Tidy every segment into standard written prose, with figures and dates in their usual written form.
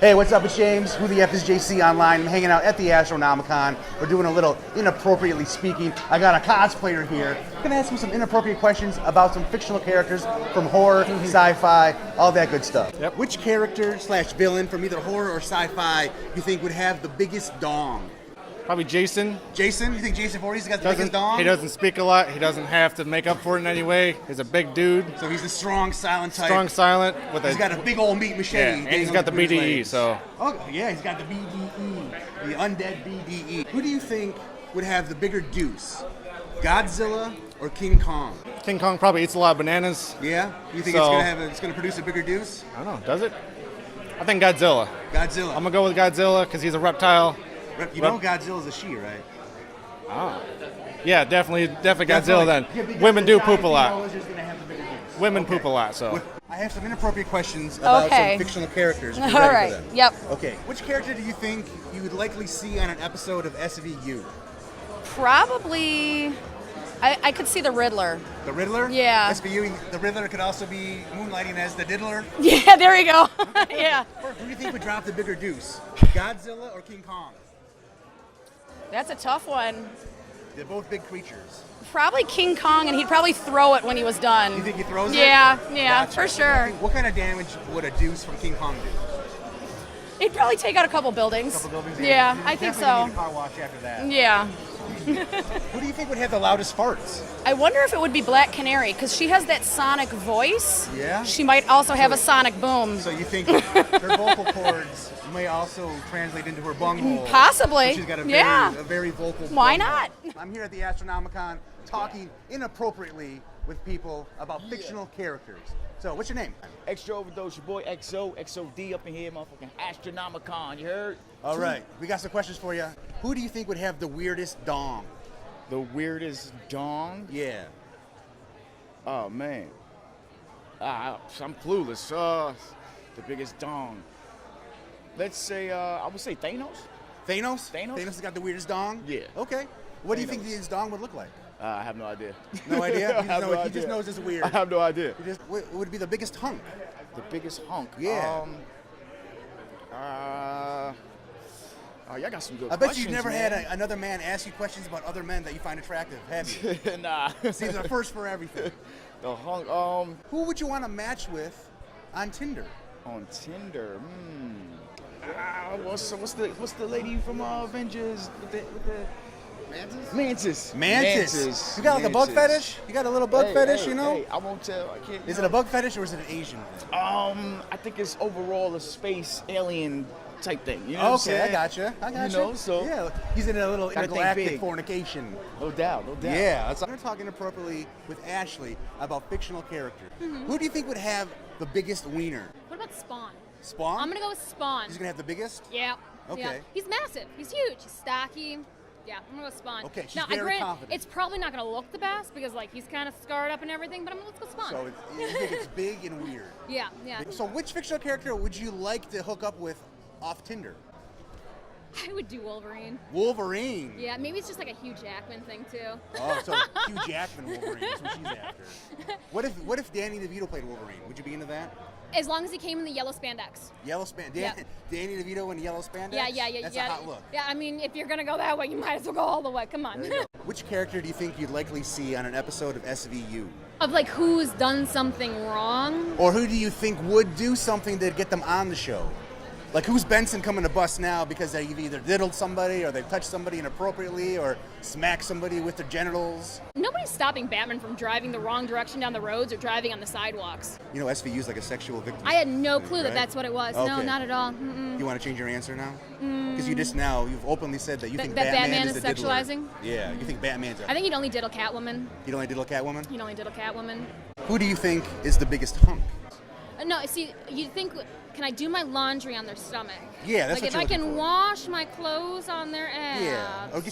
Hey, what's up? It's James. Who the F is JC online? I'm hanging out at the Astronomicon. We're doing a little inappropriately speaking. I got a cosplayer here. I'm gonna ask him some inappropriate questions about some fictional characters from horror, sci-fi, all that good stuff. Yep. Which character / villain from either horror or sci-fi you think would have the biggest dong? Probably Jason. Jason? You think Jason Voorhees got the biggest dong? He doesn't speak a lot. He doesn't have to make up for it in any way. He's a big dude. So he's the strong, silent type. Strong, silent. He's got a big old meat machete. Yeah, and he's got the BDE, so. Oh, yeah, he's got the BDE. The undead BDE. Who do you think would have the bigger deuce? Godzilla or King Kong? King Kong probably eats a lot of bananas. Yeah? You think it's gonna produce a bigger deuce? I don't know. Does it? I think Godzilla. Godzilla. I'm going to go with Godzilla because he's a reptile. You know Godzilla's a she, right? Oh. Yeah, definitely Godzilla then. Yeah, Women do poop a lot. Women Okay. poop a lot, so. I have some inappropriate questions about some fictional characters. If you're All ready right. for them. Yep. Okay. Which character do you think you would likely see on an episode of SVU? Probably, I could see the Riddler. The Riddler? Yeah. SVU, the Riddler could also be moonlighting as the Diddler. Yeah, there you go. Yeah. Who do you think would drop the bigger deuce? Godzilla or King Kong? That's a tough one. They're both big creatures. Probably King Kong, and he'd probably throw it when he was done. You think he throws it? Yeah, Gotcha. for sure. What kind of damage would a deuce from King Kong do? He'd probably take out a couple buildings. Yeah, I think Definitely so. need a car wash after that. Yeah. Who do you think would have the loudest farts? I wonder if it would be Black Canary, because she has that sonic voice. Yeah? She might also have a sonic boom. So you think her vocal cords may also translate into her bunghole? Possibly. So she's got a very vocal Why bunghole. not? I'm here at the Astronomicon talking inappropriately with people about fictional characters. So, what's your name? Extra Overdose, your boy XOD up in here, motherfucking Astronomicon, you heard? All right, we got some questions for you. Who do you think would have the weirdest dong? The weirdest dong? Yeah. Oh, man. I'm clueless. The biggest dong. Let's say, I would say Thanos. Thanos? Thanos? Thanos has got the weirdest dong? Yeah. Okay. What do you Thanos. think his dong would look like? I have no idea. No idea? I He just knows it's weird. I have no idea. What would be the biggest hunk? The biggest hunk? Yeah. Y'all got some good I questions, bet you've never man. had another man ask you questions about other men that you find attractive, have you? Nah. See, there's a first for everything. The hunk, Who would you want to match with on Tinder? on Tinder, what's the lady from Avengers with the Mantis? Mantis. You got like a bug fetish? You got a little bug fetish, you know? Hey, I won't tell. I can't. Is it a bug fetish or is it an Asian thing? I think it's overall a space alien type thing. You know what I'm Okay, saying? I gotcha. You know, so yeah, he's in a little Gotta think intergalactic big. fornication. no doubt. Yeah, we're talking inappropriately with Ashley about fictional characters. Who do you think would have the biggest wiener? What about Spawn? Spawn? I'm gonna go with Spawn. He's gonna have the biggest? Yeah. Okay. Yeah. He's massive. He's huge. He's stocky. Yeah, I'm gonna go with Spawn. Okay, she's now, very confident. it's probably not gonna look the best because like he's kind of scarred up and everything, but let's go Spawn. So you think it's big and weird. yeah, yeah. So which fictional character would you like to hook up with off Tinder? I would do Wolverine. Wolverine. Yeah, maybe it's just like a Hugh Jackman thing too. Oh, so Hugh Jackman Wolverine is what she's after. What if Danny DeVito played Wolverine? Would you be into that? As long as he came in the yellow spandex. Yellow spandex. Yeah. Danny DeVito in yellow spandex? Yeah. That's a hot look. Yeah, I mean, if you're gonna go that way, you might as well go all the way. Come on. There you go. Which character do you think you'd likely see on an episode of SVU? Of like who's done something wrong. Or who do you think would do something to get them on the show? Like, who's Benson coming to bust now because they've either diddled somebody or they've touched somebody inappropriately or smacked somebody with their genitals? Nobody's stopping Batman from driving the wrong direction down the roads or driving on the sidewalks. You know, SVU's like a sexual victim. I had no clue right? that that's what it was. No, Okay. not at all. Mm-mm. You want to change your answer now? Because you've openly said that you think that Batman Batman is is the diddler. sexualizing? Yeah, you think Batman's I think he'd only diddle Catwoman. You'd only diddle Catwoman? He'd only diddle Catwoman. Who do you think is the biggest hunk? No, see, you think, can I do my laundry on their stomach? Yeah, that's like what if you're I looking can for. wash my clothes on their abs. Yeah, or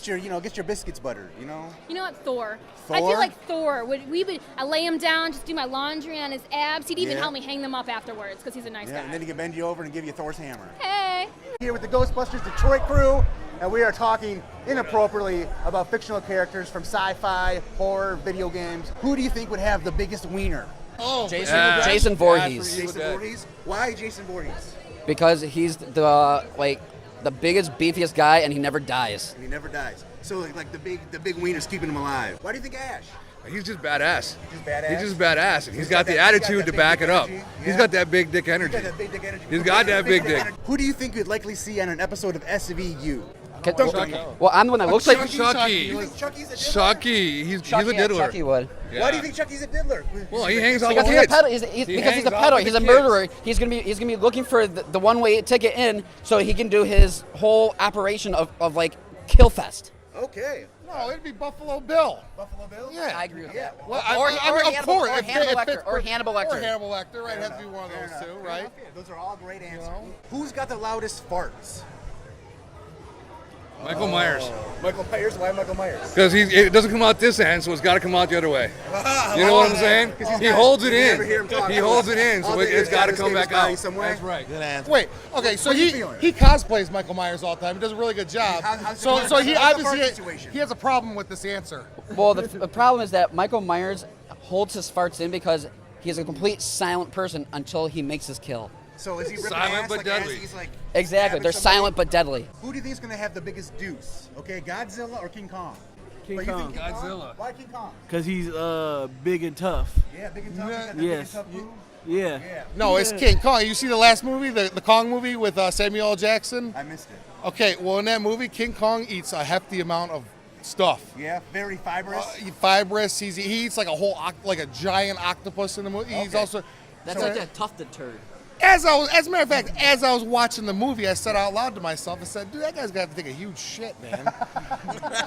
get your biscuits buttered, you know? You know what, Thor? I Thor? feel like Thor. I lay him down, just do my laundry on his abs. He'd even Yeah. help me hang them up afterwards because he's a nice Yeah, guy. and then he can bend you over and give you Thor's hammer. Hey. Here with the Ghostbusters Detroit crew, and we are talking inappropriately about fictional characters from sci-fi, horror, video games. Who do you think would have the biggest wiener? Jason Voorhees. Jason Voorhees? Why Jason Voorhees? Because he's the biggest, beefiest guy, and he never dies. And he never dies. So like the big wiener's keeping him alive. Why do you think Ash? He's just badass. He's badass. He's just badass, and he's got the attitude to back it up. He's got that big dick energy. He's got that big dick energy. He's got that big dick. Who do you think you'd likely see on an episode of SVU? Well, I'm the one that looks like Chucky. You think Chucky's a diddler? Chucky. He's a diddler. Chucky would. Yeah. Why do you think Chucky's a diddler? Well, he hangs out Because with he's a kids. peddler. Because he's a peddler. He's a murderer. He's gonna be looking for the one-way ticket in, so he can do his whole operation of like kill fest. Okay. No, it'd be Buffalo Bill. Buffalo Bill? Yeah. I agree with Yeah. that. Well, Or of course. Hannibal Lecter. Or Hannibal Lecter. Or Hannibal Lecter, right? It has to be one of those two, right? Those are all great answers. Who's got the loudest farts? Michael Myers. Michael Myers? Why Michael Myers? Because it doesn't come out this end, so it's got to come out the other way. You know what I'm saying? He holds it in. He holds it in, so it's got to come back out. That's right. Good answer. Wait, okay, so What are you he feeling? cosplays Michael Myers all the time. He does a really good job. How's So he the fart obviously situation? he has a problem with this answer. Well, the problem is that Michael Myers holds his farts in because he's a complete silent person until he makes his kill. So is he ripping Silent ass but like deadly. as he's like Exactly. stabbing They're somebody? silent but deadly. Who do you think is going to have the biggest deuce? Okay, Godzilla or King Kong? King But you Kong. think King Kong? Godzilla. Why King Kong? Cause he's big and tough. Yeah, big and tough. Yeah. He's got that big and Yes. tough move. Yeah. Yeah. No, it's King Kong. You see the last movie, the Kong movie with Samuel L. Jackson? I missed it. Okay, well in that movie, King Kong eats a hefty amount of stuff. Yeah, very fibrous. Fibrous. He eats like a giant octopus in the movie. He's Okay. also That's like a tufted turd. as a matter of fact, as I was watching the movie, I said out loud to myself, I said, dude, that guy's got to take a huge shit, man.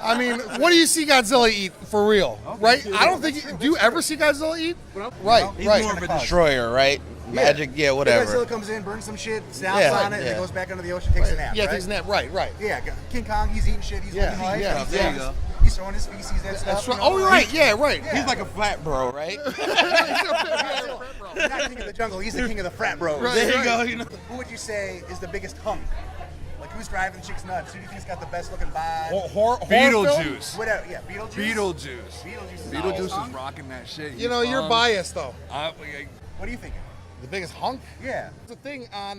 I mean, what do you see Godzilla eat for real, right? I don't think, do you ever see Godzilla eat? Right, He's right. more of a Destroyer, right? Magic, yeah, whatever. Godzilla comes in, burns some shit, stomps Yeah, on it, and yeah. then goes back under the ocean, takes a nap. Yeah, right? takes a nap. Right. Yeah, King Kong, he's eating shit, he's Yeah, living life. yeah, he's, there you go. He's throwing his feces and stuff. That's right. you know, Oh, right. Yeah, right. Yeah. He's like a flat bro, right? He's not king of the jungle, he's the king of the frat bros. Right. There you go. You know. Who would you say is the biggest hunk? Like, who's driving the chick's nuts? Who do you think's got the best looking bod? Horror film? Beetlejuice. Whatever, yeah, Beetlejuice. Beetlejuice. Beetlejuice is rocking that shit. You know, you're biased, though. What are you thinking? The biggest hunk? Yeah. The thing on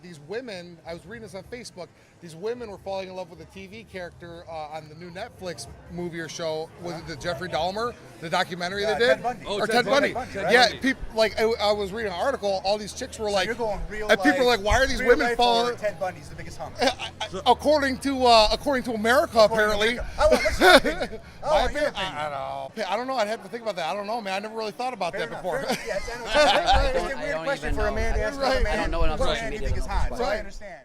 these women, I was reading this on Facebook, these women were falling in love with a TV character on the new Netflix movie or show. Was it the Jeffrey Dahmer, the documentary they did? Ted Bundy. Or Oh, Ted Bundy. Ted Bundy, right? Yeah, people, like, I was reading an article, all these chicks were like, You're going real and people are like, why are these real women life falling? or Ted Bundy's the biggest hunk. According to America, apparently. What's your opinion? My What's your opinion? opinion? I don't know. I'd have to think about that. I don't know, man. I never really thought about Fair that enough, before. fair enough. Yeah, it's a weird I question don't for a even man to know. ask another Right. man. I don't know it on What social man do you media. think is hot? So I Right. understand.